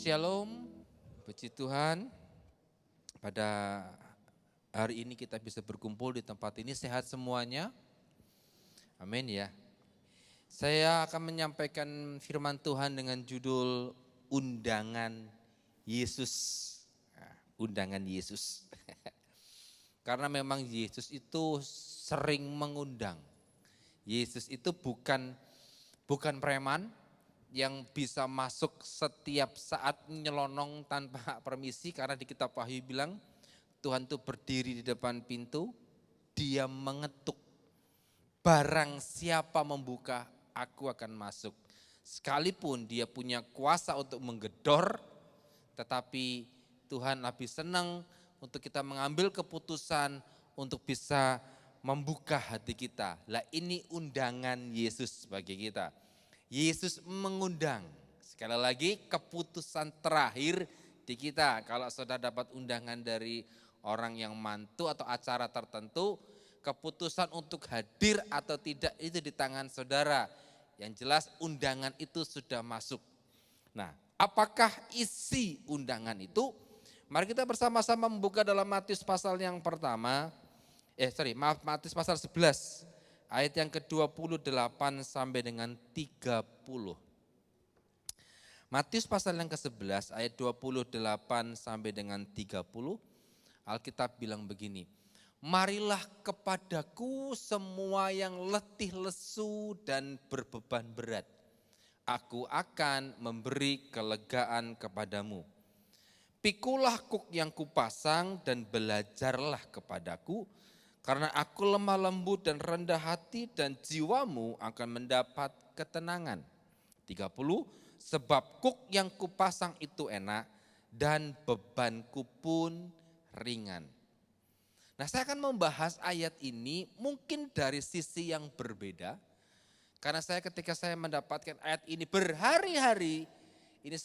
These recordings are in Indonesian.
Shalom, puji Tuhan. Pada hari ini kita bisa berkumpul di tempat ini, sehat semuanya. Amin ya. Saya akan menyampaikan firman Tuhan dengan judul Undangan Yesus. Undangan Yesus. Karena memang Yesus itu sering mengundang. Yesus itu bukan preman yang bisa masuk setiap saat nyelonong tanpa permisi, karena di kitab Wahyu bilang Tuhan itu berdiri di depan pintu, dia mengetuk. Barang siapa membuka, aku akan masuk. Sekalipun dia punya kuasa untuk menggedor, tetapi Tuhan lebih senang untuk kita mengambil keputusan untuk bisa membuka hati kita. Lah ini undangan Yesus bagi kita. Yesus mengundang, sekali lagi keputusan terakhir di kita. Kalau saudara dapat undangan dari orang yang mantu atau acara tertentu, keputusan untuk hadir atau tidak itu di tangan saudara. Yang jelas undangan itu sudah masuk. Nah, apakah isi undangan itu? Mari kita bersama-sama membuka dalam Matius pasal yang pertama, Matius pasal 11. Ayat yang ke-28 sampai dengan 30. Matius pasal yang ke-11 ayat 28 sampai dengan 30. Alkitab bilang begini. Marilah kepadaku semua yang letih lesu dan berbeban berat. Aku akan memberi kelegaan kepadamu. Pikulah kuk yang kupasang dan belajarlah kepadaku. Karena aku lemah lembut dan rendah hati dan jiwamu akan mendapat ketenangan. 30, sebab kuk yang kupasang itu enak dan bebanku pun ringan. Nah, saya akan membahas ayat ini mungkin dari sisi yang berbeda. Karena ketika saya mendapatkan ayat ini berhari-hari, ini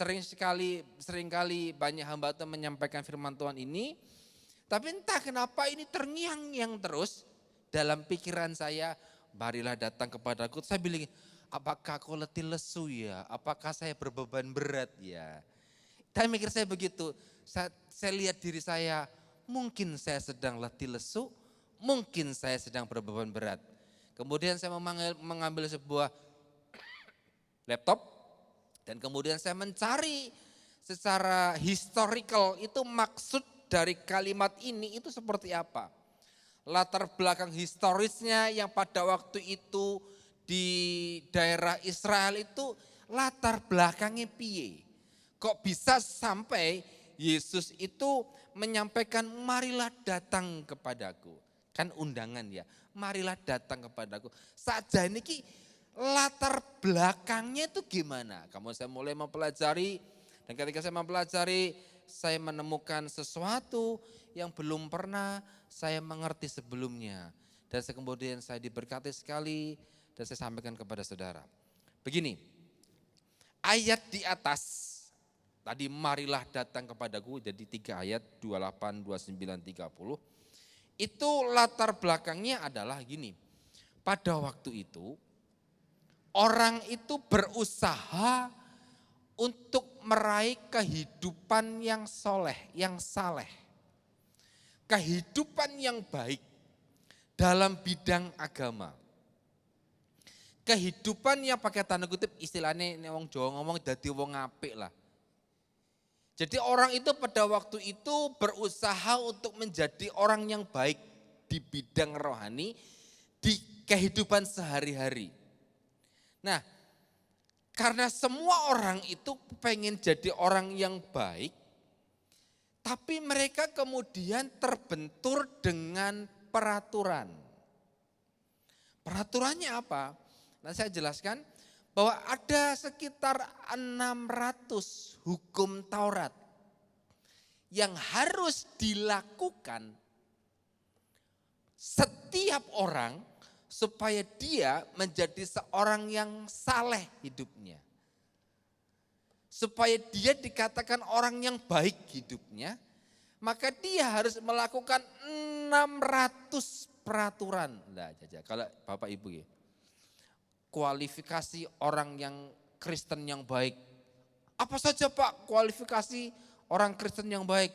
seringkali banyak hamba Tuhan menyampaikan firman Tuhan ini. Tapi entah kenapa ini terngiang-ngiang terus dalam pikiran saya. Marilah datang kepadaku. Saya bilang, apakah aku letih lesu ya? Apakah saya berbeban berat ya? Dan mikir saya begitu. Saya lihat diri saya, mungkin saya sedang letih lesu, mungkin saya sedang berbeban berat. Kemudian saya mengambil sebuah laptop dan kemudian saya mencari secara historical itu maksud dari kalimat ini itu seperti apa. Latar belakang historisnya yang pada waktu itu di daerah Israel itu latar belakangnya piye. Kok bisa sampai Yesus itu menyampaikan marilah datang kepadaku. Kan undangan ya, marilah datang kepadaku. Saja ini latar belakangnya itu gimana. Kamu saya mulai mempelajari dan ketika saya mempelajari saya menemukan sesuatu yang belum pernah saya mengerti sebelumnya. Dan kemudian saya diberkati sekali dan saya sampaikan kepada saudara. Begini, ayat di atas, tadi marilah datang kepadaku, jadi 3 ayat, 28, 29, 30. Itu latar belakangnya adalah gini, pada waktu itu orang itu berusaha untuk meraih kehidupan yang soleh, yang saleh. Kehidupan yang baik dalam bidang agama. Kehidupan yang pakai tanda kutip istilahnya wong Jawa ngomong dadi wong apik lah. Jadi orang itu pada waktu itu berusaha untuk menjadi orang yang baik di bidang rohani, di kehidupan sehari-hari. Nah, karena semua orang itu pengen jadi orang yang baik, tapi mereka kemudian terbentur dengan peraturan. Peraturannya apa? Nah, saya jelaskan bahwa ada sekitar 600 hukum Taurat yang harus dilakukan setiap orang supaya dia menjadi seorang yang saleh hidupnya. Supaya dia dikatakan orang yang baik hidupnya, maka dia harus melakukan 600 peraturan. Nah, kalau Bapak Ibu ya, kualifikasi orang yang Kristen yang baik Apa saja Pak kualifikasi orang Kristen yang baik?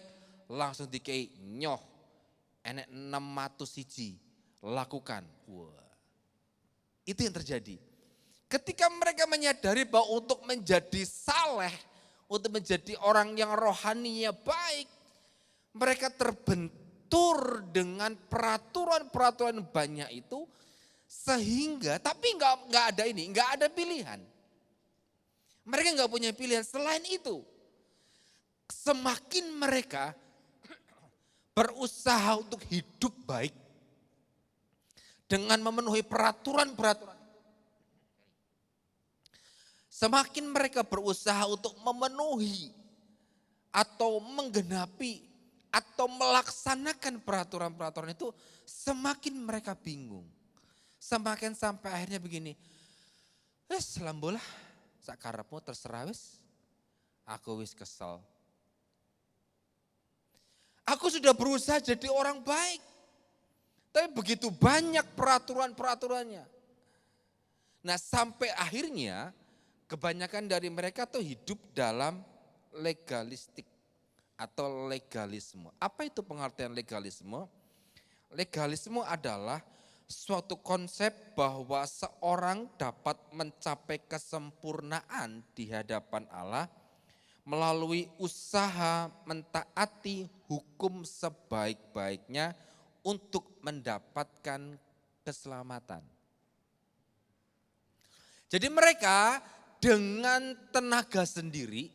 Langsung dikei nyoh, enek 601 lakukan. Wah, itu yang terjadi. Ketika mereka menyadari bahwa untuk menjadi saleh, untuk menjadi orang yang rohaninya baik, mereka terbentur dengan peraturan-peraturan banyak itu, sehingga tapi nggak ada ini, nggak ada pilihan. Mereka nggak punya pilihan selain itu. Semakin mereka berusaha untuk hidup baik dengan memenuhi peraturan-peraturan, semakin mereka berusaha untuk memenuhi atau menggenapi atau melaksanakan peraturan-peraturan itu, semakin mereka bingung. Semakin sampai akhirnya begini, wes lambolah, sakarepmu terserah wis, aku wis kesel. Aku sudah berusaha jadi orang baik, tapi begitu banyak peraturan-peraturannya. Nah sampai akhirnya kebanyakan dari mereka tuh hidup dalam legalistik atau legalisme. Apa itu pengertian legalisme? Legalisme adalah suatu konsep bahwa seorang dapat mencapai kesempurnaan di hadapan Allah melalui usaha mentaati hukum sebaik-baiknya untuk mendapatkan keselamatan. Jadi mereka dengan tenaga sendiri,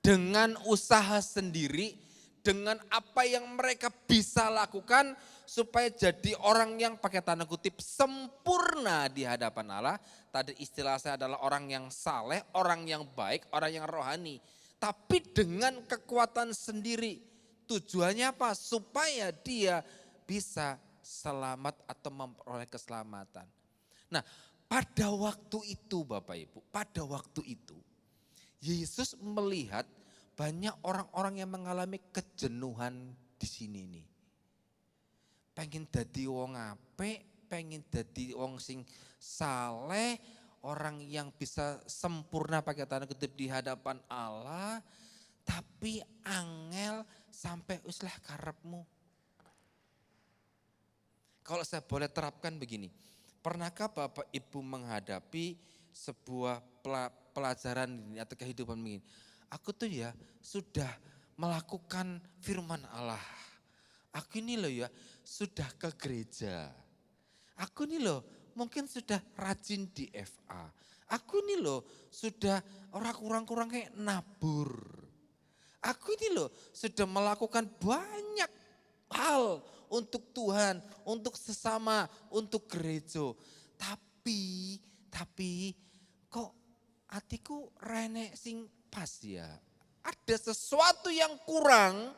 dengan usaha sendiri, dengan apa yang mereka bisa lakukan supaya jadi orang yang pakai tanda kutip sempurna di hadapan Allah. Tadi istilah saya adalah orang yang saleh, orang yang baik, orang yang rohani. Tapi dengan kekuatan sendiri. Tujuannya apa? Supaya dia bisa selamat atau memperoleh keselamatan. Nah, pada waktu itu Bapak Ibu, pada waktu itu Yesus melihat banyak orang-orang yang mengalami kejenuhan di sini nih. Pengen dadi wong apik, pengen dadi wong sing saleh, orang yang bisa sempurna pakai tanda kutip di hadapan Allah, tapi angel sampai uslah karepmu. Kalau saya boleh terapkan begini, pernahkah Bapak Ibu menghadapi sebuah pelajaran atau kehidupan begini? Aku tuh ya sudah melakukan firman Allah. Aku ini loh ya sudah ke gereja. Aku ini loh mungkin sudah rajin di FA. Aku ini loh sudah orang kurang-kurang kayak nabur. Aku ini loh sudah melakukan banyak hal untuk Tuhan, untuk sesama, untuk gereja. Tapi kok hatiku renek sing pas ya. Ada sesuatu yang kurang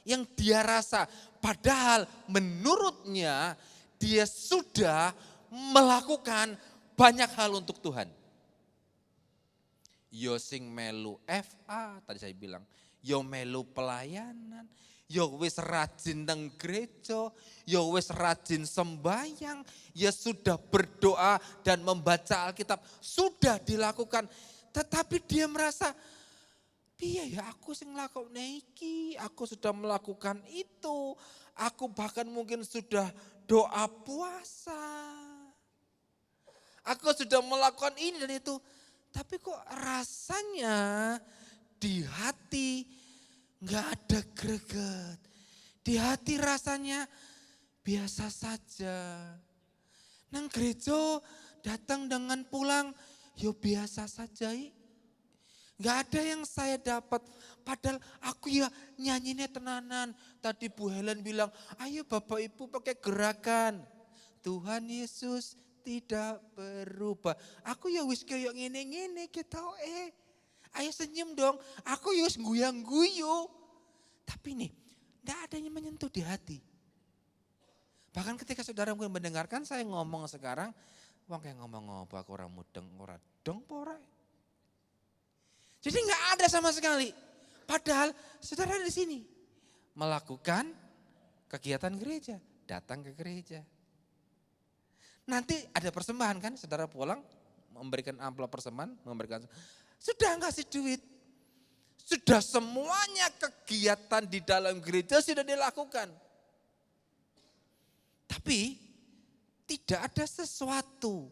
yang dia rasa. Padahal menurutnya dia sudah melakukan banyak hal untuk Tuhan. Yo sing melu FA tadi saya bilang, yo melu pelayanan, yo wis rajin nang gereja, yo wis rajin sembahyang, ya sudah berdoa dan membaca Alkitab, sudah dilakukan. Tetapi dia merasa, piye ya aku sing nglakokne iki, aku sudah melakukan itu, aku bahkan mungkin sudah doa puasa. Aku sudah melakukan ini dan itu, tapi kok rasanya di hati nggak ada greget. Di hati rasanya biasa saja. Nang gereja datang dengan pulang, yo biasa saja. Nggak ada yang saya dapat. Padahal aku ya nyanyinya tenanan. Tadi Bu Helen bilang, ayo Bapak Ibu pakai gerakan. Tuhan Yesus tidak berubah. Aku ya wis kayak ngene-ngene gitu Ayo senyum dong. Aku ya wis guyang-guyu. Tapi nih, enggak ada yang menyentuh di hati. Bahkan ketika saudara mungkin mendengarkan saya ngomong sekarang, wong kayak ngomong apa aku orang mudeng ora dong ora. Jadi enggak ada sama sekali. Padahal saudara di sini melakukan kegiatan gereja, datang ke gereja. Nanti ada persembahan kan, saudara pulang memberikan amplop persembahan, memberikan sudah ngasih duit. Sudah semuanya kegiatan di dalam gereja sudah dilakukan. Tapi tidak ada sesuatu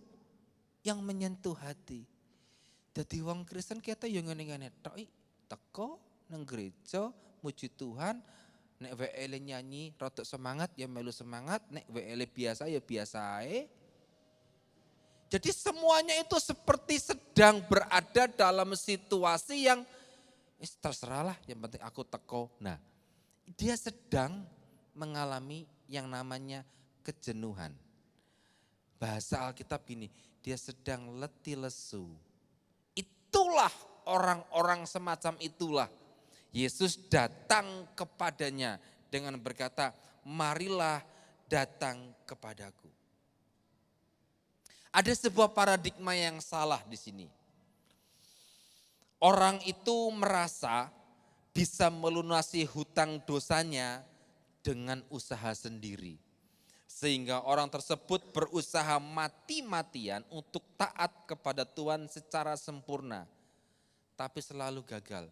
yang menyentuh hati. Jadi wong Kristen kita yang ngene-ngene tok teko nang gereja muji Tuhan, nek WL nyanyi rotok semangat ya melu semangat, nek WL biasa ya biasa ae. Jadi semuanya itu seperti sedang berada dalam situasi yang terserahlah, yang penting aku teko. Nah, dia sedang mengalami yang namanya kejenuhan. Bahasa Alkitab gini, dia sedang letih lesu. Itulah orang-orang semacam itulah. Yesus datang kepadanya dengan berkata, marilah datang kepadaku. Ada sebuah paradigma yang salah di sini. Orang itu merasa bisa melunasi hutang dosanya dengan usaha sendiri. Sehingga orang tersebut berusaha mati-matian untuk taat kepada Tuhan secara sempurna. Tapi selalu gagal.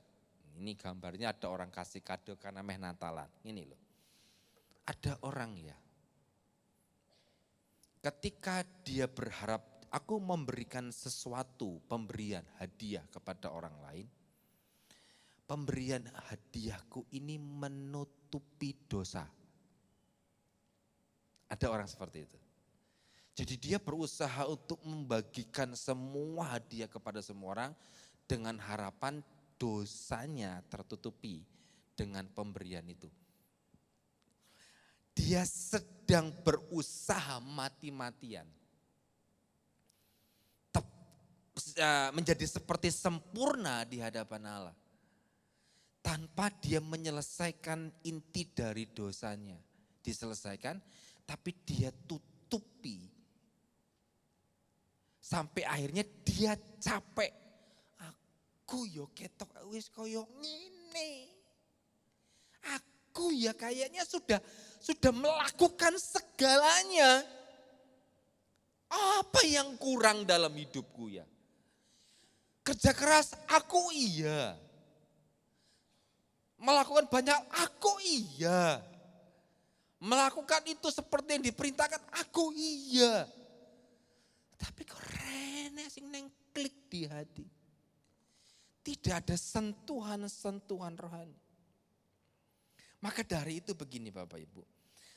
Ini gambarnya ada orang kasih kado karena meh Natalan. Ini loh. Ada orang ya. Ketika dia berharap aku memberikan sesuatu, pemberian hadiah kepada orang lain. Pemberian hadiahku ini menutupi dosa. Ada orang seperti itu. Jadi dia berusaha untuk membagikan semua hadiah kepada semua orang dengan harapan dosanya tertutupi dengan pemberian itu. Dia sedang berusaha mati-matian. Menjadi seperti sempurna di hadapan Allah. Tanpa dia menyelesaikan inti dari dosanya. Diselesaikan, tapi dia tutupi. Sampai akhirnya dia capek. Aku yo ketok wis koyo ngene. Aku ya kayaknya sudah melakukan segalanya. Apa yang kurang dalam hidupku ya? Kerja keras aku iya. Melakukan banyak aku iya. Melakukan itu seperti yang diperintahkan aku iya. Tapi kok rene sing neng klik di hati. Tidak ada sentuhan-sentuhan rohani. Maka dari itu begini Bapak Ibu.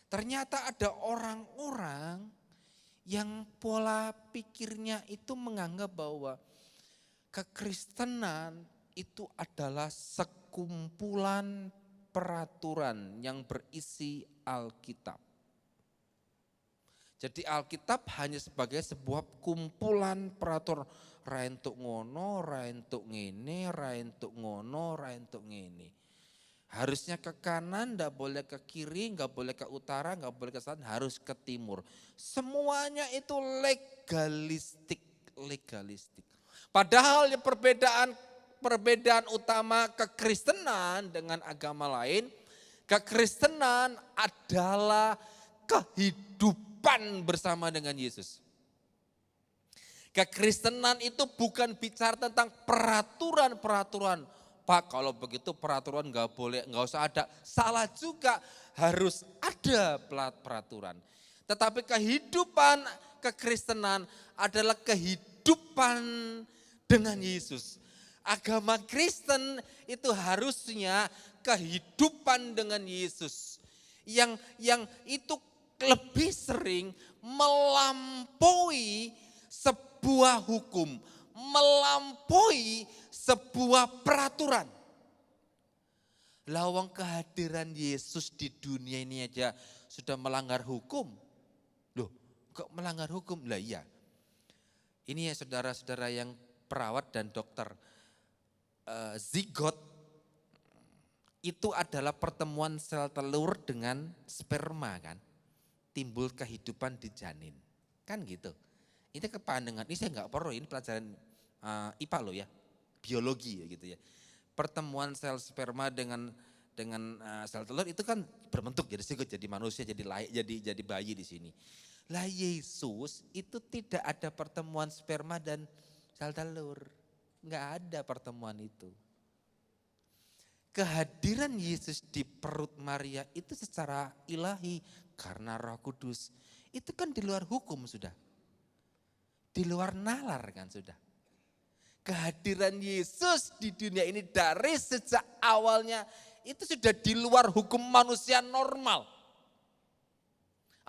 Ternyata ada orang-orang yang pola pikirnya itu menganggap bahwa kekristenan itu adalah sekumpulan peraturan yang berisi Alkitab. Jadi Alkitab hanya sebagai sebuah kumpulan peraturan. Ra entuk ngono, ra entuk ngene, ra entuk ngono, ra entuk ngene. Harusnya ke kanan, enggak boleh ke kiri, enggak boleh ke utara, enggak boleh ke selatan, harus ke timur. Semuanya itu legalistik. Padahal perbedaan utama kekristenan dengan agama lain, kekristenan adalah kehidupan bersama dengan Yesus. Kekristenan itu bukan bicara tentang peraturan-peraturan. Pak, kalau begitu peraturan enggak boleh, enggak usah ada. Salah juga, harus ada peraturan. Tetapi kehidupan kekristenan adalah kehidupan dengan Yesus. Agama Kristen itu harusnya kehidupan dengan Yesus. Yang itu lebih sering melampaui sebuah hukum, melampaui sebuah peraturan. Lawang kehadiran Yesus di dunia ini aja sudah melanggar hukum. Loh, kok melanggar hukum? Lah iya. Ini ya saudara-saudara yang perawat dan dokter. Zigot itu adalah pertemuan sel telur dengan sperma kan. Timbul kehidupan di janin. Kan gitu. Ini kepandangan, ini saya enggak perlu, ini pelajaran IPA loh ya. Biologi ya gitu ya. Pertemuan sel sperma dengan sel telur itu kan berbentuk jadi zigot, jadi manusia, jadi bayi di sini. Lah Yesus itu tidak ada pertemuan sperma dan sel telur. Enggak ada pertemuan itu. Kehadiran Yesus di perut Maria itu secara ilahi karena Roh Kudus. Itu kan di luar hukum sudah. Di luar nalar kan sudah. Kehadiran Yesus di dunia ini dari sejak awalnya itu sudah di luar hukum manusia normal.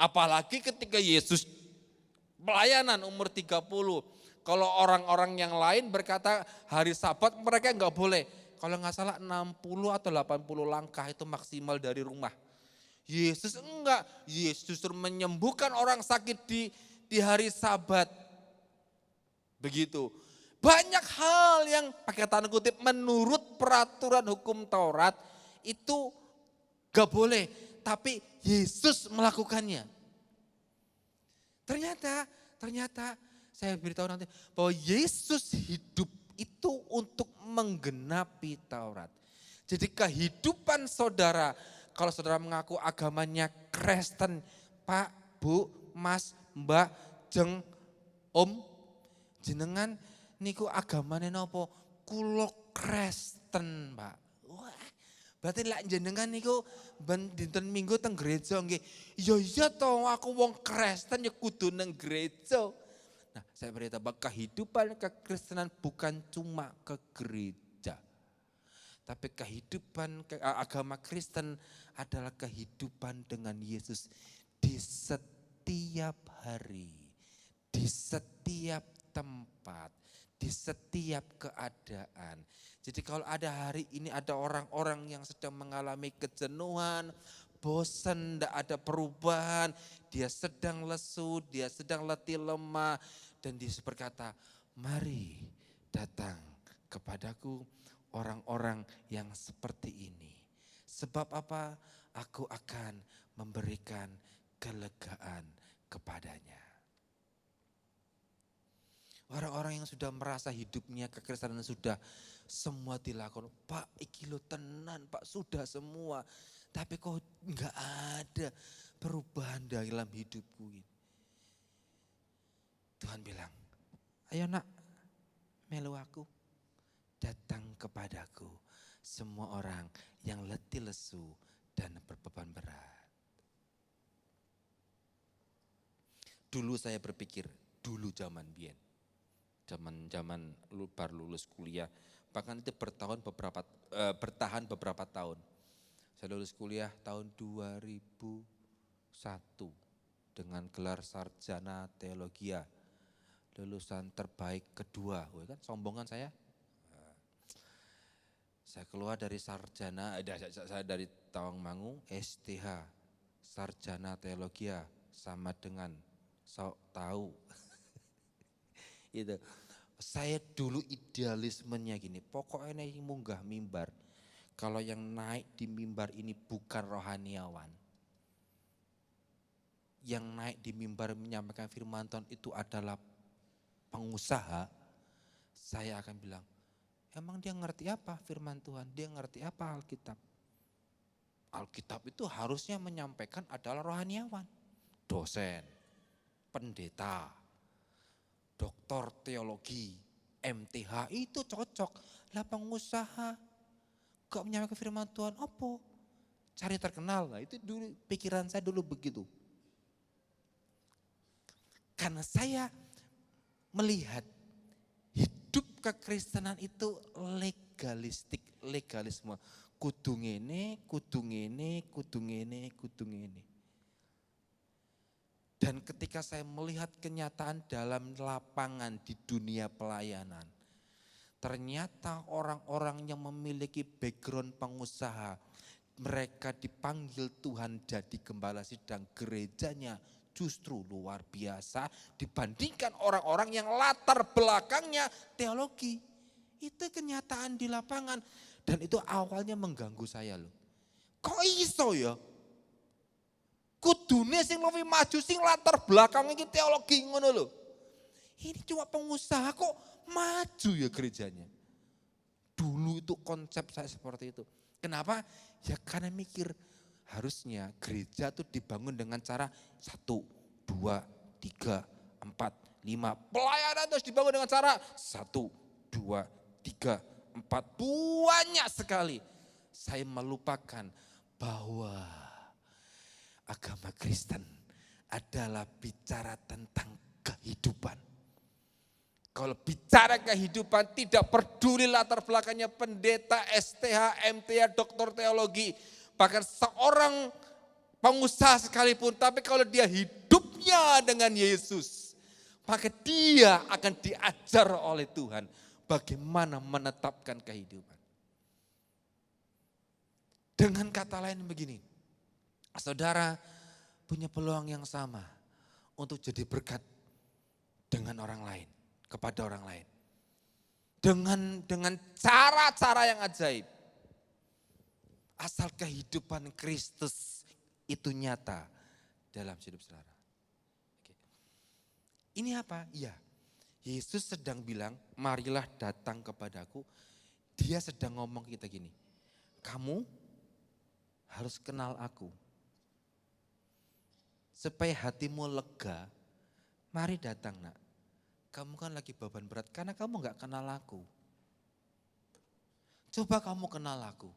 Apalagi ketika Yesus pelayanan umur 30. Kalau orang-orang yang lain berkata hari Sabat mereka enggak boleh. Kalau nggak salah 60 atau 80 langkah itu maksimal dari rumah. Yesus enggak, Yesus justru menyembuhkan orang sakit di hari Sabat. Begitu. Banyak hal yang pakai tanda kutip menurut peraturan hukum Taurat itu gak boleh. Tapi Yesus melakukannya. Ternyata saya beritahu nanti bahwa Yesus hidup itu untuk menggenapi Taurat. Jadi kehidupan saudara, kalau saudara mengaku agamanya Kristen, Pak, Bu, Mas, Mbak, Jeng, Om, jenengan niku agamane napa? Kula Kristen, Pak. Wah, berarti lek jenengan niku ben dinten Minggu teng gereja nggih. Iya toh aku wong Kristen ya kudu nang gereja. Nah, saya beritahu bahwa kehidupan kekristenan bukan cuma ke gereja. Tapi kehidupan agama Kristen adalah kehidupan dengan Yesus di setiap hari, di setiap tempat, di setiap keadaan. Jadi kalau ada hari ini ada orang-orang yang sedang mengalami kejenuhan, bosan, tidak ada perubahan, dia sedang lesu, dia sedang letih lemah, dan dia berkata, mari datang kepadaku orang-orang yang seperti ini. Sebab apa? Aku akan memberikan kelegaan kepadanya. Orang-orang yang sudah merasa hidupnya kekristenan sudah semua dilakukan. Pak, iki lo tenan, Pak, sudah semua. Tapi kok enggak ada perubahan dalam hidupku. Tuhan bilang, ayo nak, melu aku, datang kepadaku semua orang yang letih lesu dan berbeban berat. Dulu saya berpikir, dulu zaman Bien, zaman baru lulus kuliah, bahkan itu bertahan beberapa tahun. Saya lulus kuliah tahun 2001 dengan gelar sarjana teologia, lulusan terbaik kedua, kan sombongan saya. Saya keluar dari sarjana, saya dari Tawangmangu, STH, sarjana teologia, sama dengan sok tahu. Itu. Saya dulu idealismenya gini, pokoknya ini munggah mimbar. Kalau yang naik di mimbar ini bukan rohaniawan. Yang naik di mimbar menyampaikan firman Tuhan itu adalah pengusaha. Saya akan bilang, emang dia ngerti apa firman Tuhan? Dia ngerti apa Alkitab? Alkitab itu harusnya menyampaikan adalah rohaniawan. Dosen, pendeta, doktor teologi, MTH itu cocok. Lah pengusaha kok menyampaikan firman Tuhan, apa? Cari terkenal. Nah, itu dulu pikiran saya dulu begitu. Karena saya melihat hidup kekristenan itu legalisme. Kudu ngene. Dan ketika saya melihat kenyataan dalam lapangan di dunia pelayanan, ternyata orang-orang yang memiliki background pengusaha, mereka dipanggil Tuhan jadi gembala sidang, gerejanya justru luar biasa dibandingkan orang-orang yang latar belakangnya teologi. Itu kenyataan di lapangan dan itu awalnya mengganggu saya loh. Kok iso ya? Kudune sing luwih maju sing latar belakang iki teologi ngono lho. Ini cuma pengusaha kok maju ya gerejanya. Dulu itu konsep saya seperti itu. Kenapa? Ya karena mikir harusnya gereja itu dibangun dengan cara 1, 2, 3, 4, 5. Pelayanan terus dibangun dengan cara 1, 2, 3, 4. Banyak sekali. saya melupakan bahwa agama Kristen adalah bicara tentang kehidupan. Kalau bicara kehidupan tidak peduli latar belakangnya pendeta, STH, MTA, doktor teologi, bahkan seorang pengusaha sekalipun, tapi kalau dia hidupnya dengan Yesus, maka dia akan diajar oleh Tuhan bagaimana menetapkan kehidupan. Dengan kata lain begini, saudara punya peluang yang sama untuk jadi berkat dengan orang lain, kepada orang lain. Dengan cara-cara yang ajaib. Asal kehidupan Kristus itu nyata dalam hidup saudara. Oke. Ini apa? Ya, Yesus sedang bilang, marilah datang kepadaku. Dia sedang ngomong kita gini, kamu harus kenal aku. Supaya hatimu lega, mari datang nak. Kamu kan lagi beban berat karena kamu gak kenal aku. Coba kamu kenal aku,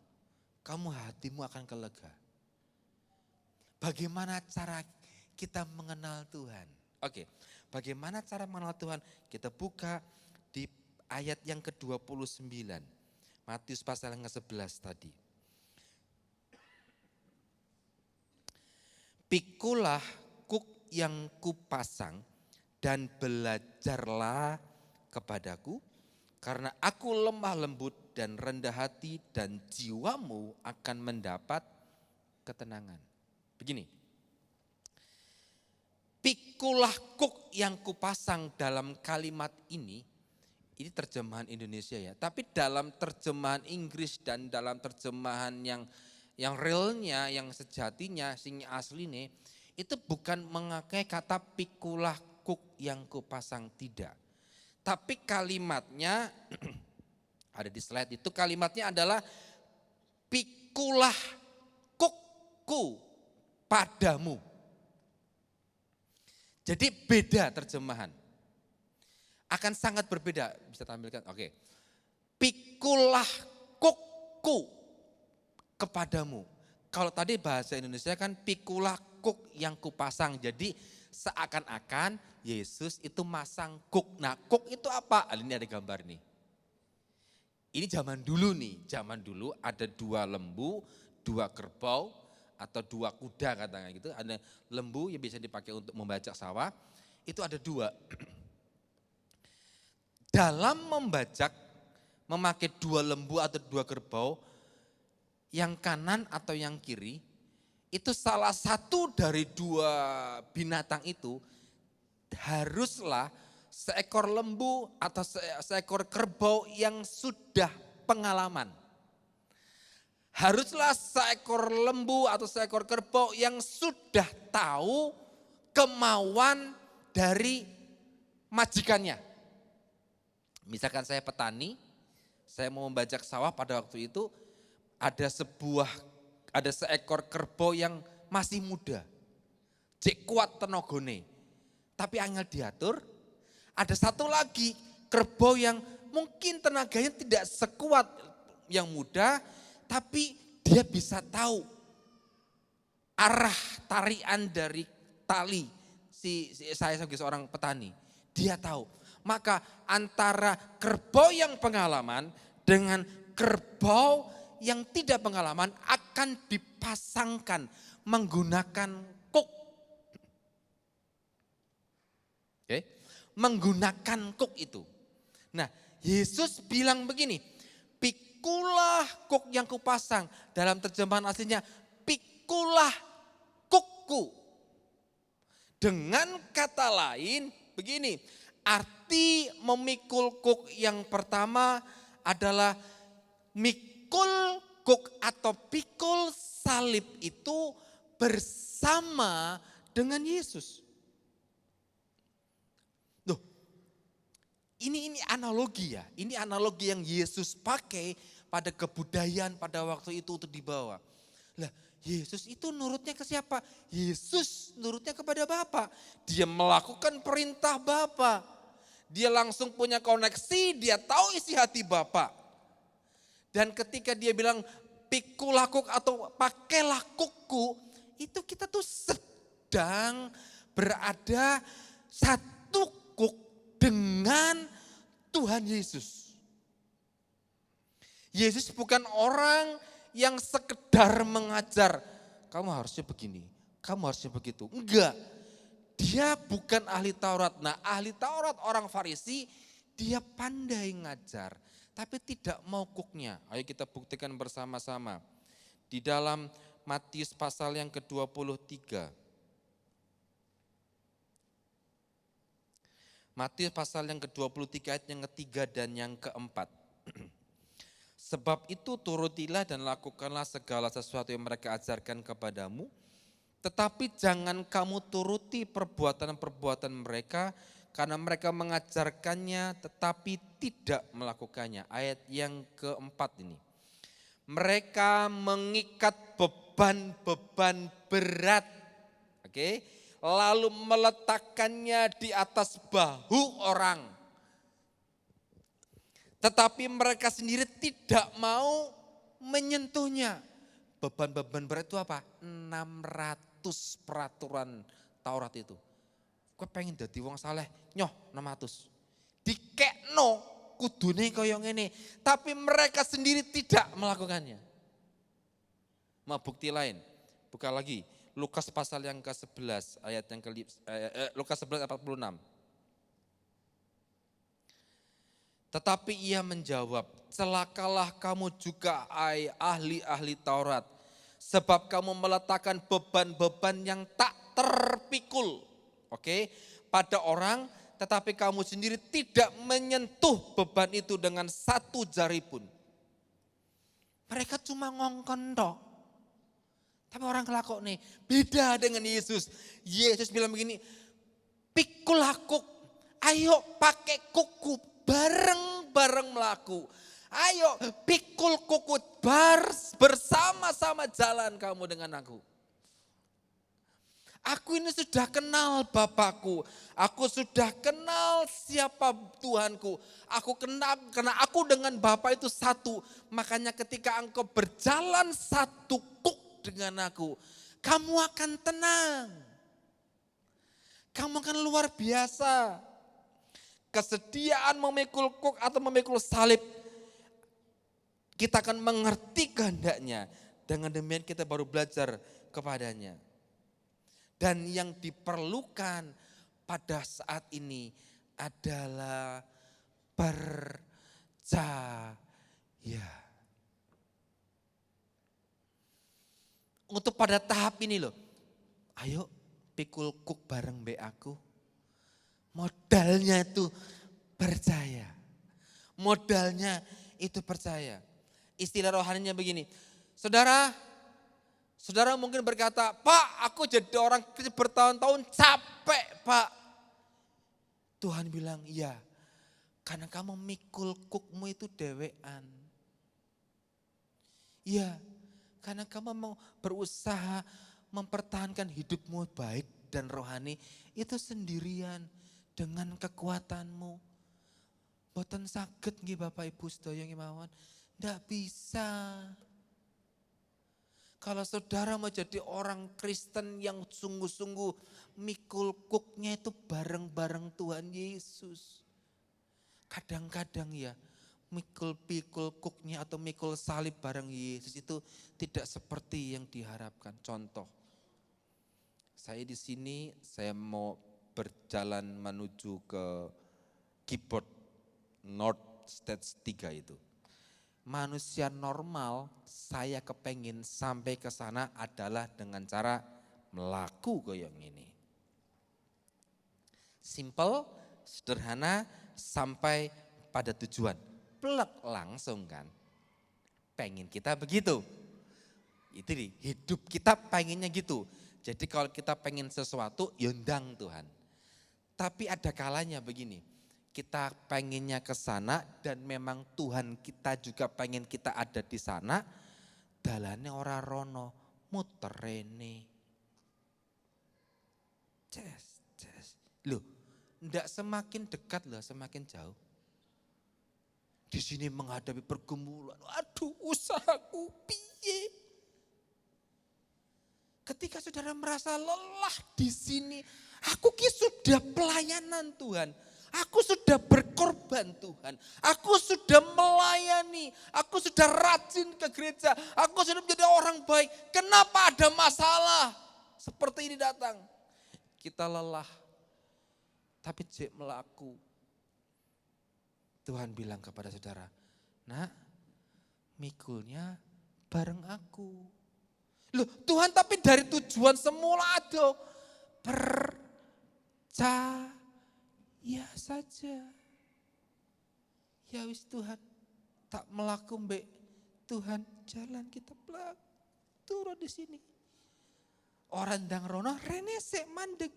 kamu hatimu akan kelega. Bagaimana cara kita mengenal Tuhan? Oke, bagaimana cara mengenal Tuhan? Kita buka di ayat yang ke-29. Matius pasal yang ke-11 tadi. Pikulah kuk yang kupasang dan belajarlah kepadaku, karena aku lemah lembut dan rendah hati dan jiwamu akan mendapat ketenangan. Begini, pikulah kuk yang kupasang dalam kalimat ini terjemahan Indonesia ya, tapi dalam terjemahan Inggris dan dalam terjemahan yang realnya, yang sejatinya, sing aslinya, itu bukan memakai kata pikulah kuk yang kupasang, tidak. Tapi kalimatnya, ada di slide itu, kalimatnya adalah pikulah kukku padamu. Jadi beda terjemahan. Akan sangat berbeda, bisa tampilkan, oke. Pikulah kukku kepadamu. Kalau tadi bahasa Indonesia kan pikulah kuk yang kupasang. Jadi seakan-akan Yesus itu masang kuk. Nah, kuk itu apa? Ini ada gambar nih. Ini zaman dulu nih. Zaman dulu ada 2 lembu, 2 kerbau atau 2 kuda katanya gitu. Ada lembu yang bisa dipakai untuk membajak sawah. Itu ada 2. Dalam membajak, memakai 2 lembu atau 2 kerbau, yang kanan atau yang kiri, itu salah satu dari 2 binatang itu haruslah seekor lembu atau seekor kerbau yang sudah pengalaman. Haruslah seekor lembu atau seekor kerbau yang sudah tahu kemauan dari majikannya. Misalkan saya petani, saya mau membajak sawah pada waktu itu, ada seekor kerbau yang masih muda. Cek kuat tenagane. Tapi angel diatur. Ada satu lagi kerbau yang mungkin tenaganya tidak sekuat yang muda, tapi dia bisa tahu arah tarian dari tali. Saya sebagai seorang petani, dia tahu. Maka antara kerbau yang pengalaman dengan kerbau yang tidak pengalaman akan dipasangkan menggunakan kuk. Oke, menggunakan kuk itu. Nah, Yesus bilang begini, pikulah kuk yang kupasang. Dalam terjemahan aslinya, pikulah kukku. Dengan kata lain begini, arti memikul kuk yang pertama adalah mikul kuk atau pikul salib itu bersama dengan Yesus. Loh, ini analogi ya, ini analogi yang Yesus pakai pada kebudayaan pada waktu itu untuk dibawa. Lah, Yesus itu nurutnya ke siapa? Yesus nurutnya kepada Bapa. Dia melakukan perintah Bapa. Dia langsung punya koneksi, dia tahu isi hati Bapa. Dan ketika dia bilang pikulah kuk atau pakailah kukku, itu kita tuh sedang berada satu kuk dengan Tuhan Yesus. Yesus bukan orang yang sekedar mengajar, kamu harusnya begini, kamu harusnya begitu. Enggak, dia bukan ahli Taurat. Nah, ahli Taurat orang Farisi, dia pandai ngajar, tapi tidak mau kuknya. Ayo kita buktikan bersama-sama. Di dalam Matius pasal yang ke-23. Matius pasal yang ke-23 ayat yang ketiga dan yang keempat. Sebab itu turutilah dan lakukanlah segala sesuatu yang mereka ajarkan kepadamu. Tetapi jangan kamu turuti perbuatan-perbuatan mereka, karena mereka mengajarkannya tetapi tidak melakukannya. Ayat yang keempat ini. Mereka mengikat beban-beban berat. Oke, lalu meletakkannya di atas bahu orang. Tetapi mereka sendiri tidak mau menyentuhnya. Beban-beban berat itu apa? 600 peraturan Taurat itu. Kowe pengen dadi wong saleh, nyoh 600. Dikekno kudune kaya ngene, tapi mereka sendiri tidak melakukannya. Mau bukti lain? Buka lagi Lukas pasal yang ke-11 ayat yang Lukas 11 ayat 46. Tetapi ia menjawab, celakalah kamu juga ahli-ahli Taurat, sebab kamu meletakkan beban-beban yang tak terpikul, oke, pada orang, tetapi kamu sendiri tidak menyentuh beban itu dengan satu jari pun. Mereka cuma ngongkon tok. Tapi orang kelakok nih, beda dengan Yesus. Yesus bilang begini, pikul aku, ayo pakai kuku. Bareng-bareng melaku. Ayo pikul kuku, bersama-sama jalan kamu dengan aku. Aku ini sudah kenal Bapakku. Aku sudah kenal siapa Tuhanku. Aku kenal, karena aku dengan Bapa itu satu. Makanya ketika engkau berjalan satu kuk dengan aku, kamu akan tenang. Kamu akan luar biasa. Kesediaan memikul kuk atau memikul salib, kita akan mengerti kehendaknya. Dengan demikian kita baru belajar kepadanya. Dan yang diperlukan pada saat ini adalah percaya. Untuk pada tahap ini loh, ayo pikul kuk bareng be aku. Modalnya itu percaya. Modalnya itu percaya. Istilah rohaninya begini. Saudara mungkin berkata, Pak, aku jadi orang bertahun-tahun capek, Pak. Tuhan bilang, iya, karena kamu mikul kukmu itu dewean. Iya, karena kamu mau berusaha mempertahankan hidupmu baik dan rohani itu sendirian. Dengan kekuatanmu. Boten saged nggih Bapak Ibu sedaya kemawon. Ndak bisa. Kalau saudara mau jadi orang Kristen yang sungguh-sungguh, mikul kuknya itu bareng-bareng Tuhan Yesus. Kadang-kadang ya, mikul kuknya atau mikul salib bareng Yesus itu tidak seperti yang diharapkan. Contoh, saya di sini saya mau berjalan menuju ke keyboard North Stage 3 itu. Manusia normal saya kepengin sampai ke sana adalah dengan cara melaku kayak gini. Simple, sederhana, sampai pada tujuan. Plek langsung kan. Pengen kita begitu. Itu nih, hidup kita pengennya gitu. Jadi kalau kita pengen sesuatu, yondang Tuhan. Tapi ada kalanya begini, kita pengennya ke sana dan memang Tuhan kita juga pengen kita ada di sana, dalane ora rono, muter rene. Loh, ndak semakin dekat loh, semakin jauh. Di sini menghadapi pergumulan. Aduh, usahaku piye. Ketika saudara merasa lelah di sini, aku sudah pelayanan Tuhan. Aku sudah berkorban Tuhan. Aku sudah melayani. Aku sudah rajin ke gereja. Aku sudah menjadi orang baik. Kenapa ada masalah seperti ini datang? Kita lelah. Tapi cek melaku. Tuhan bilang kepada saudara, nak, mikulnya bareng aku. Loh Tuhan, tapi dari tujuan semula ada. Percaya saja. Ya wis Tuhan, tak melaku mbek Tuhan, jalan kita pelak turun di sini. Orang ndang rono rene sik mandek.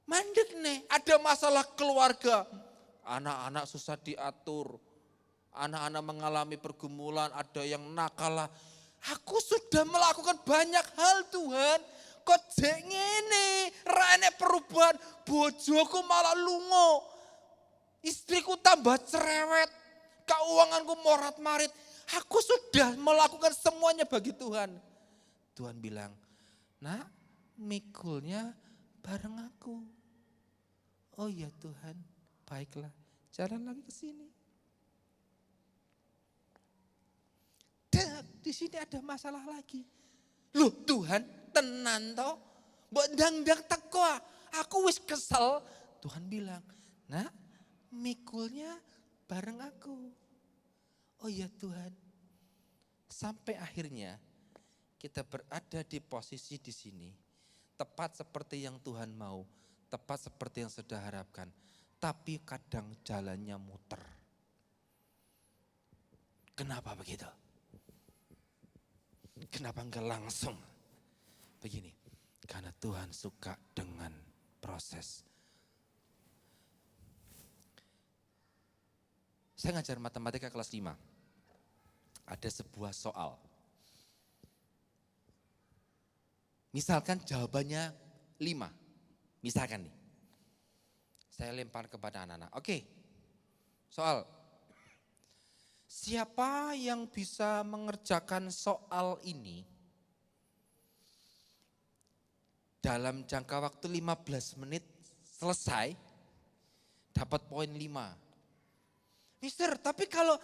Mandek nih, ada masalah keluarga. Anak-anak susah diatur. Anak-anak mengalami pergumulan, ada yang nakal. Aku sudah melakukan banyak hal Tuhan. Kok jek ngene, rene perubahan, bojoku malah lungo. Istriku tambah cerewet, keuanganku morat-marit. Aku sudah melakukan semuanya bagi Tuhan. Tuhan bilang, nak, mikulnya bareng aku. Oh ya Tuhan, baiklah, jalan lagi ke sini. Di sini ada masalah lagi. Loh Tuhan, tenan toh? Mbok ndang-ndang teko, aku wis kesel. Tuhan bilang, nak, mikulnya bareng aku. Oh ya Tuhan. Sampai akhirnya kita berada di posisi di sini. Tepat seperti yang Tuhan mau. Tepat seperti yang sudah harapkan. Tapi kadang jalannya muter. Kenapa begitu? Kenapa enggak langsung begini? Karena Tuhan suka dengan proses. Saya ngajar matematika kelas 5. Ada sebuah soal. Misalkan jawabannya 5. Misalkan nih. Saya lempar kepada anak-anak. Oke, soal. Siapa yang bisa mengerjakan soal ini dalam jangka waktu 15 menit selesai, dapat poin 5. Mister, tapi kalau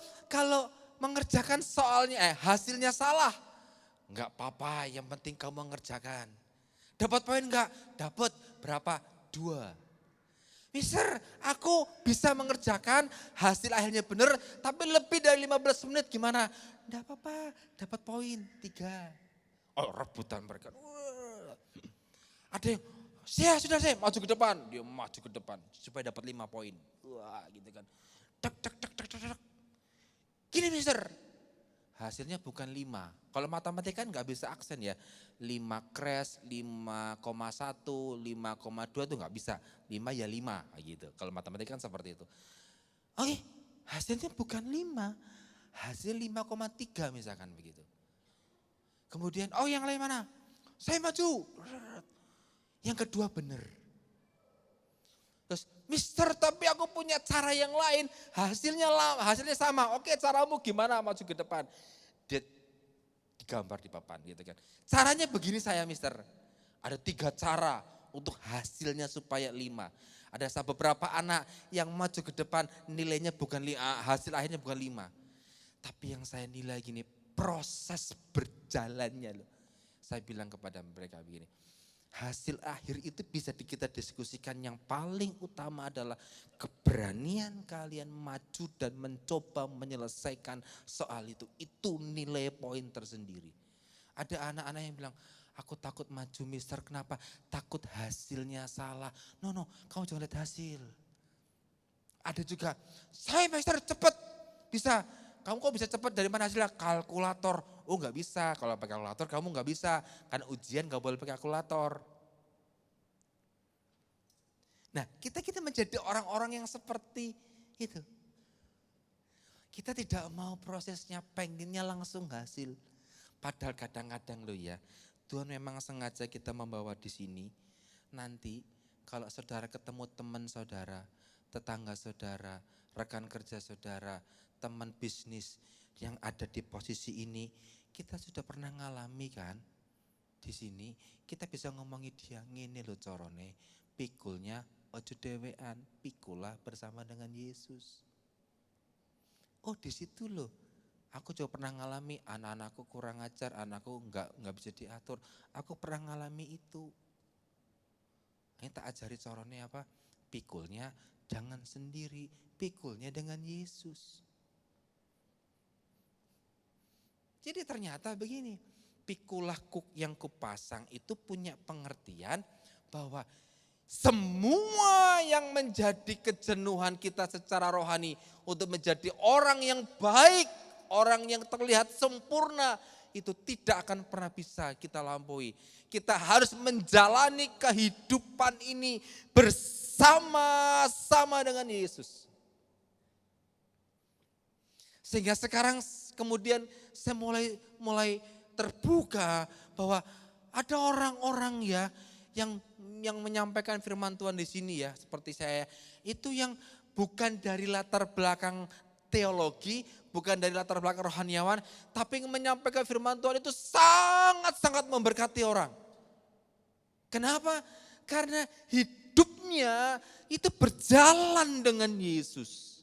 mengerjakan soalnya, hasilnya salah, enggak apa-apa, yang penting kamu mengerjakan. Dapat poin enggak? Dapat berapa? 2. Mister, aku bisa mengerjakan, hasil akhirnya benar, tapi lebih dari 15 menit gimana? Enggak apa-apa, dapat poin 3. Oh, rebutan mereka. Ada yang, sudah saya maju ke depan. Dia maju ke depan supaya dapat 5 poin. Wah, gitu kan. Tak. Gini mister, hasilnya bukan 5. Kalau matematika kan gak bisa aksen ya. 5 crash, 5,1, 5,2 itu gak bisa. 5 ya 5 gitu. Kalau matematika kan seperti itu. Oke, hasilnya bukan 5. Hasil 5,3 misalkan begitu. Kemudian, oh yang lain mana? Saya maju. Yang kedua benar. Terus, mister tapi aku punya cara yang lain. Hasilnya sama. Oke, caramu gimana maju ke depan? Dia digambar di papan gitu kan. Caranya begini saya mister. Ada 3 cara untuk hasilnya supaya 5. Ada beberapa anak yang maju ke depan nilainya bukan 5, hasil akhirnya bukan 5. Tapi yang saya nilai gini, proses berjalannya loh. Saya bilang kepada mereka begini. Hasil akhir itu bisa kita diskusikan, yang paling utama adalah keberanian kalian maju dan mencoba menyelesaikan soal itu. Itu nilai poin tersendiri. Ada anak-anak yang bilang, aku takut maju mister, kenapa? Takut hasilnya salah. No, kamu jangan lihat hasil. Ada juga, saya mister cepat, bisa. Kamu kok bisa cepat, dari mana hasilnya? Kalkulator. Oh gak bisa, kalau pakai kalkulator kamu gak bisa. Karena ujian gak boleh pakai kalkulator. Nah kita menjadi orang-orang yang seperti itu. Kita tidak mau prosesnya, pengennya langsung hasil. Padahal kadang-kadang loh ya, Tuhan memang sengaja kita membawa di sini. Nanti kalau saudara ketemu teman saudara, tetangga saudara, rekan kerja saudara, teman bisnis yang ada di posisi ini, kita sudah pernah ngalami kan? Di sini kita bisa ngomongi dia, ngene lho corone, pikulnya ojo dewean, pikulah bersama dengan Yesus. Oh di situ loh, aku juga pernah ngalami anak-anakku kurang ajar, anakku nggak bisa diatur. Aku pernah ngalami itu. Ini tak ajari corone apa? Pikulnya jangan sendiri, pikulnya dengan Yesus. Jadi ternyata begini, pikulah yang kupasang itu punya pengertian bahwa semua yang menjadi kejenuhan kita secara rohani untuk menjadi orang yang baik, orang yang terlihat sempurna, itu tidak akan pernah bisa kita lampaui. Kita harus menjalani kehidupan ini bersama-sama dengan Yesus. Sehingga sekarang kemudian saya mulai terbuka bahwa ada orang-orang ya yang menyampaikan firman Tuhan di sini ya, seperti saya, itu yang bukan dari latar belakang teologi, bukan dari latar belakang rohaniawan, tapi menyampaikan firman Tuhan itu sangat-sangat memberkati orang. Kenapa? Karena hidupnya itu berjalan dengan Yesus.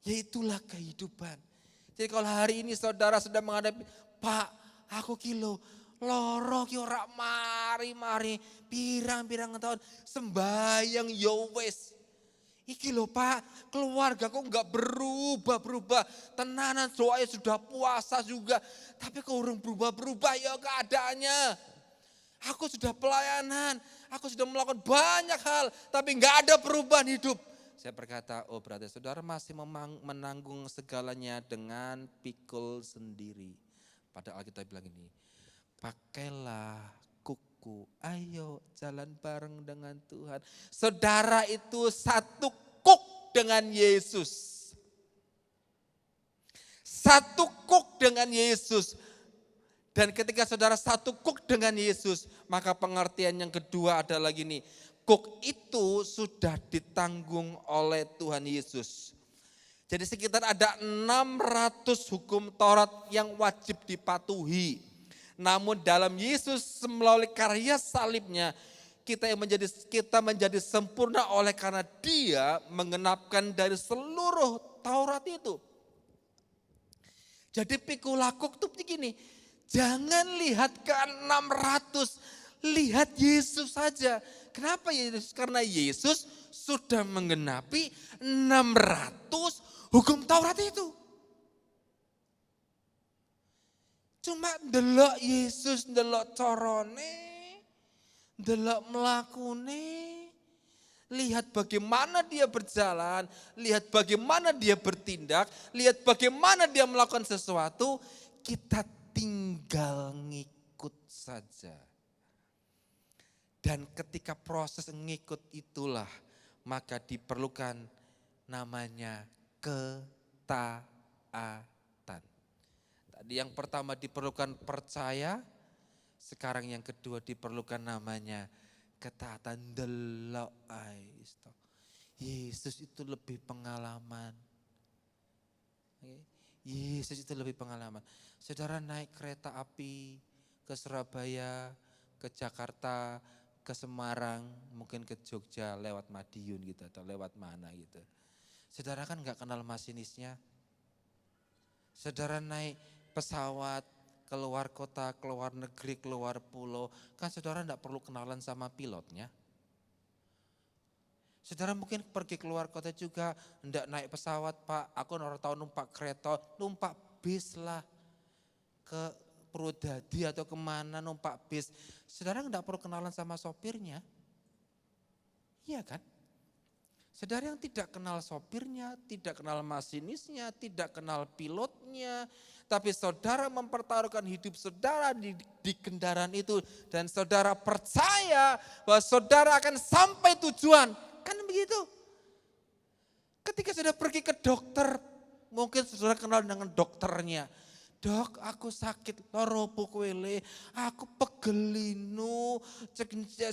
Yaitulah kehidupan. Jadi kalau hari ini saudara sedang menghadapi, Pak, aku kilo loro ki ora mari-mari pirang-pirang tahun sembayang yo wis. Iki lho Pak, keluarga kok enggak berubah-berubah. Tenanan doanya sudah puasa juga, tapi kok urung berubah-berubah ya keadaannya. Aku sudah pelayanan, aku sudah melakukan banyak hal, tapi enggak ada perubahan hidup. Saya berkata, oh berarti saudara masih menanggung segalanya dengan pikul sendiri. Padahal kita bilang ini, pakailah kuku, ayo jalan bareng dengan Tuhan. Saudara itu satu kuk dengan Yesus. Satu kuk dengan Yesus. Dan ketika saudara satu kuk dengan Yesus, maka pengertian yang kedua adalah gini, kuk itu sudah ditanggung oleh Tuhan Yesus. Jadi sekitar ada 600 hukum Taurat yang wajib dipatuhi. Namun dalam Yesus melalui karya salibnya kita menjadi sempurna oleh karena Dia mengenapkan dari seluruh Taurat itu. Jadi pikul kuk itu begini, jangan lihat ke 600, lihat Yesus saja. Kenapa Yesus? Karena Yesus sudah menggenapi 600 hukum Taurat itu. Cuma ndelok Yesus, ndelok corone, ndelok mlakune, lihat bagaimana dia berjalan, lihat bagaimana dia bertindak, lihat bagaimana dia melakukan sesuatu, kita tinggal ngikut saja. Dan ketika proses ngikut itulah, maka diperlukan namanya ketaatan. Tadi yang pertama diperlukan percaya, sekarang yang kedua diperlukan namanya ketaatan. Delok Yesus itu lebih pengalaman. Yesus itu lebih pengalaman. Saudara naik kereta api ke Surabaya, ke Jakarta, ke Semarang, mungkin ke Jogja lewat Madiun gitu atau lewat mana gitu. Saudara kan gak kenal masinisnya. Saudara naik pesawat keluar kota, keluar negeri, keluar pulau, kan saudara gak perlu kenalan sama pilotnya. Saudara mungkin pergi keluar kota juga, ndak naik pesawat Pak, aku orang tahu numpak kereta, numpak bis lah ke Purwodadi atau kemana numpak bis. Saudara nggak perlu kenalan sama sopirnya. Iya kan? Saudara yang tidak kenal sopirnya, tidak kenal masinisnya, tidak kenal pilotnya. Tapi saudara mempertaruhkan hidup saudara di kendaraan itu. Dan saudara percaya bahwa saudara akan sampai tujuan. Kan begitu. Ketika saudara pergi ke dokter, mungkin saudara kenal dengan dokternya. Dok, aku sakit, loro pukwele, aku pegelinu,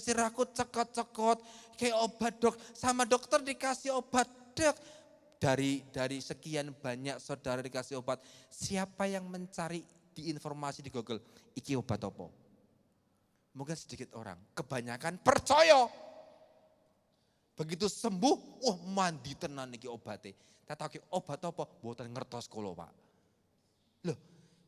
sirahku cekot-cekot, kayak obat dok, sama dokter dikasih obat dok. Dari sekian banyak saudara dikasih obat, siapa yang mencari di informasi di Google, iki obat apa? Mungkin sedikit orang, kebanyakan percaya. Begitu sembuh, wah mandi tenan iki obatnya. Tapi obat apa? Buatan ngertos kolo Pak. Loh,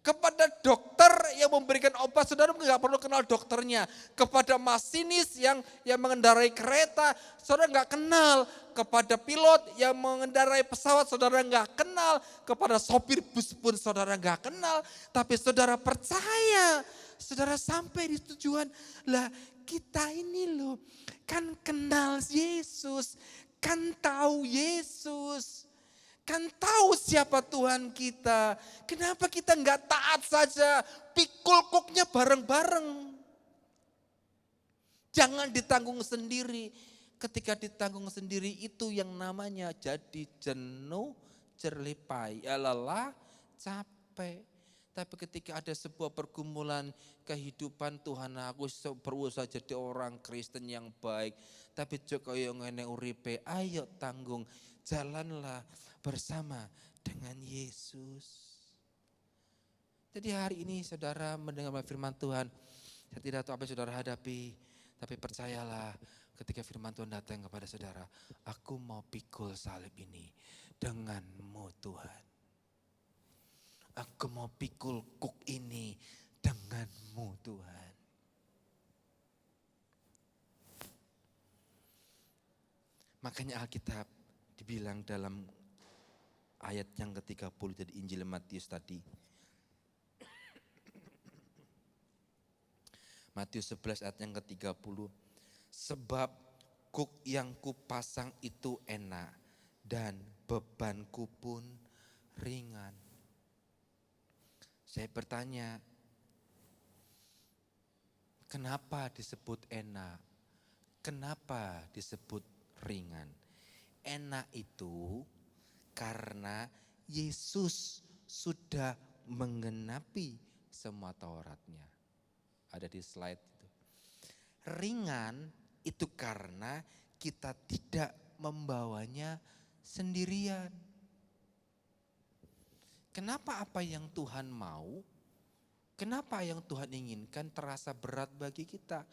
kepada dokter yang memberikan obat, saudara nggak perlu kenal dokternya. Kepada masinis yang mengendarai kereta, saudara nggak kenal. Kepada pilot yang mengendarai pesawat, saudara nggak kenal. Kepada sopir bus pun saudara nggak kenal. Tapi saudara percaya, saudara sampai di tujuan. Lah kita ini loh, kan kenal Yesus, kan tahu Yesus. Kan tahu siapa Tuhan kita. Kenapa kita nggak taat saja? Pikul koknya bareng-bareng. Jangan ditanggung sendiri. Ketika ditanggung sendiri itu yang namanya jadi jenuh, cerlipai, lelah, capek. Tapi ketika ada sebuah pergumulan kehidupan, Tuhan aku berusaha jadi orang Kristen yang baik. Tapi joko yang ngene uripe, ayo tanggung. Jalanlah bersama dengan Yesus. Jadi hari ini saudara mendengar firman Tuhan, saya tidak tahu apa yang saudara hadapi, tapi percayalah ketika firman Tuhan datang kepada saudara, aku mau pikul salib ini denganmu Tuhan. Aku mau pikul kuk ini denganmu Tuhan. Makanya Alkitab dibilang dalam ayat yang ke-30 dari Injil Matius tadi. Matius 11 ayat yang ke-30. Sebab kuk yang kupasang itu enak dan bebanku pun ringan. Saya bertanya, kenapa disebut enak? Kenapa disebut ringan? Enak itu karena Yesus sudah menggenapi semua Tauratnya. Ada di slide itu. Ringan itu karena kita tidak membawanya sendirian. Kenapa apa yang Tuhan mau, kenapa yang Tuhan inginkan terasa berat bagi kita?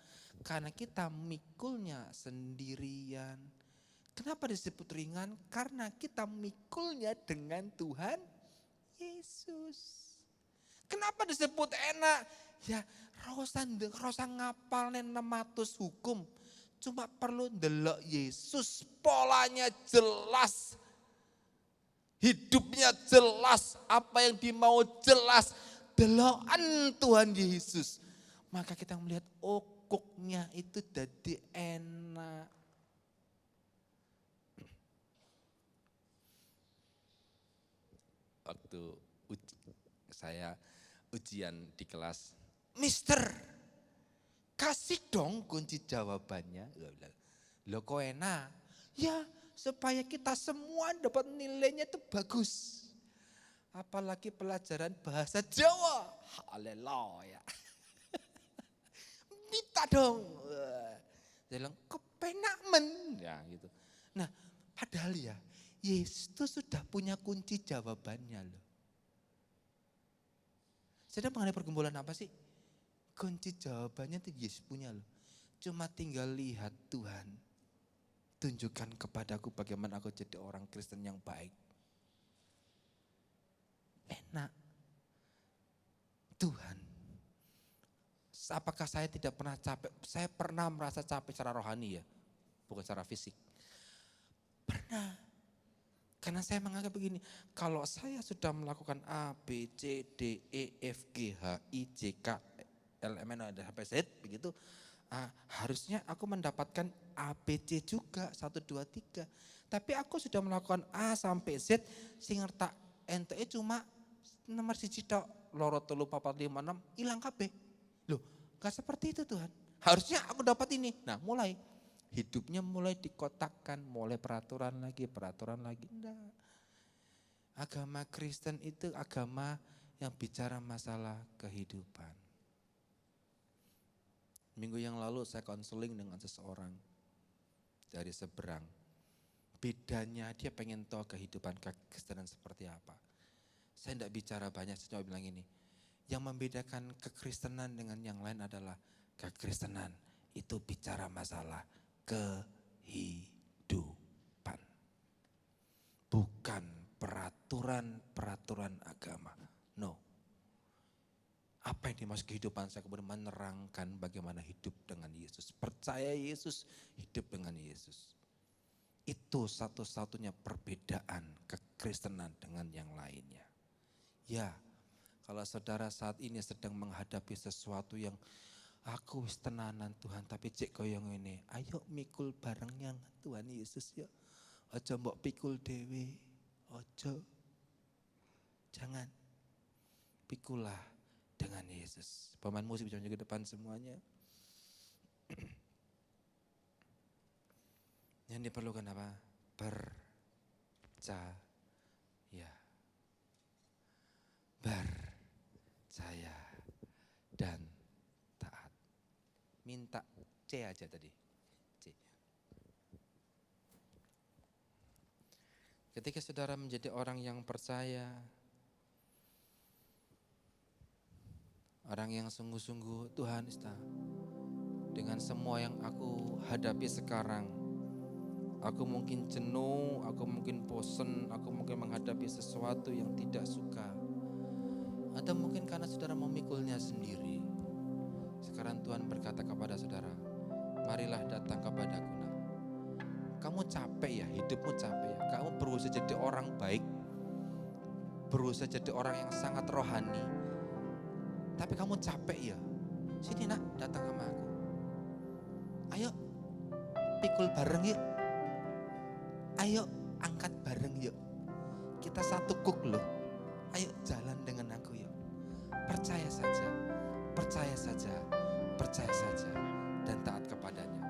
Karena kita mikulnya sendirian. Kenapa disebut ringan? Karena kita mikulnya dengan Tuhan Yesus. Kenapa disebut enak? Ya rosa ngapal 600 hukum. Cuma perlu ndelok Yesus, polanya jelas. Hidupnya jelas, apa yang dimau jelas. Delokan Tuhan Yesus. Maka kita melihat kuknya itu jadi enak. Waktu saya ujian di kelas, Mister, kasih dong kunci jawabannya. Loh kok enak? Ya supaya kita semua dapat nilainya itu bagus. Apalagi pelajaran bahasa Jawa. Haleluya. Minta dong. Dia bilang kepenak men. Ya gitu. Nah padahal ya, Yesus sudah punya kunci jawabannya loh. Saya mengenai pergumulan apa sih? Kunci jawabannya itu Yesus punya loh. Cuma tinggal lihat Tuhan. Tunjukkan kepadaku bagaimana aku jadi orang Kristen yang baik. Enak. Tuhan. Apakah saya tidak pernah capek? Saya pernah merasa capek secara rohani ya. Bukan secara fisik. Pernah. Karena saya menganggap begini, kalau saya sudah melakukan A, B, C, D, E, F, G, H, I, J, K, L, M, N, O, P, sampai Z begitu, harusnya aku mendapatkan A, B, C juga, 1, 2, 3. Tapi aku sudah melakukan A sampai Z, sing ngertak NTE cuma nomor 1 tok, loro 3, 4, 5, 6, hilang kabeh. Loh, gak seperti itu Tuhan. Harusnya aku dapat ini. Nah mulai. Hidupnya mulai dikotakkan, mulai peraturan lagi. Enggak. Agama Kristen itu agama yang bicara masalah kehidupan. Minggu yang lalu saya konseling dengan seseorang dari seberang. Bedanya dia pengen tahu kehidupan kekristenan seperti apa. Saya tidak bicara banyak, saya cuma bilang ini. Yang membedakan kekristenan dengan yang lain adalah kekristenan itu bicara masalah kehidupan. Bukan peraturan agama. No. Apa yang dimaksud kehidupan? Saya kemudian menerangkan bagaimana hidup dengan Yesus. Percaya Yesus, hidup dengan Yesus. Itu satu-satunya perbedaan kekristenan dengan yang lainnya. Ya, kalau saudara saat ini sedang menghadapi sesuatu yang aku wis tenanan Tuhan, tapi cek koyong ini, ayo mikul barengnya Tuhan Yesus ya. Ojo mbok pikul dewe, ojo. Jangan. Pikulah dengan Yesus. Pemain musik bisa maju ke depan semuanya. Yang diperlukan apa? Percaya. Percaya dan taat. Minta C aja tadi. C. Ketika saudara menjadi orang yang percaya, orang yang sungguh-sungguh, Tuhan dengan semua yang aku hadapi sekarang, aku mungkin jenuh, aku mungkin bosan, aku mungkin menghadapi sesuatu yang tidak suka. Atau mungkin karena saudara memikulnya sendiri. Sekarang Tuhan berkata kepada saudara, marilah datang kepadaku nak. Kamu capek ya, hidupmu capek ya. Kamu berusaha jadi orang baik, berusaha jadi orang yang sangat rohani. Tapi kamu capek ya, sini nak datang sama aku. Ayo pikul bareng yuk. Ayo angkat bareng yuk. Kita satu kuk loh. Ayo jalan dengan aku yuk. Percaya saja, percaya saja, percaya saja. Dan taat kepadanya.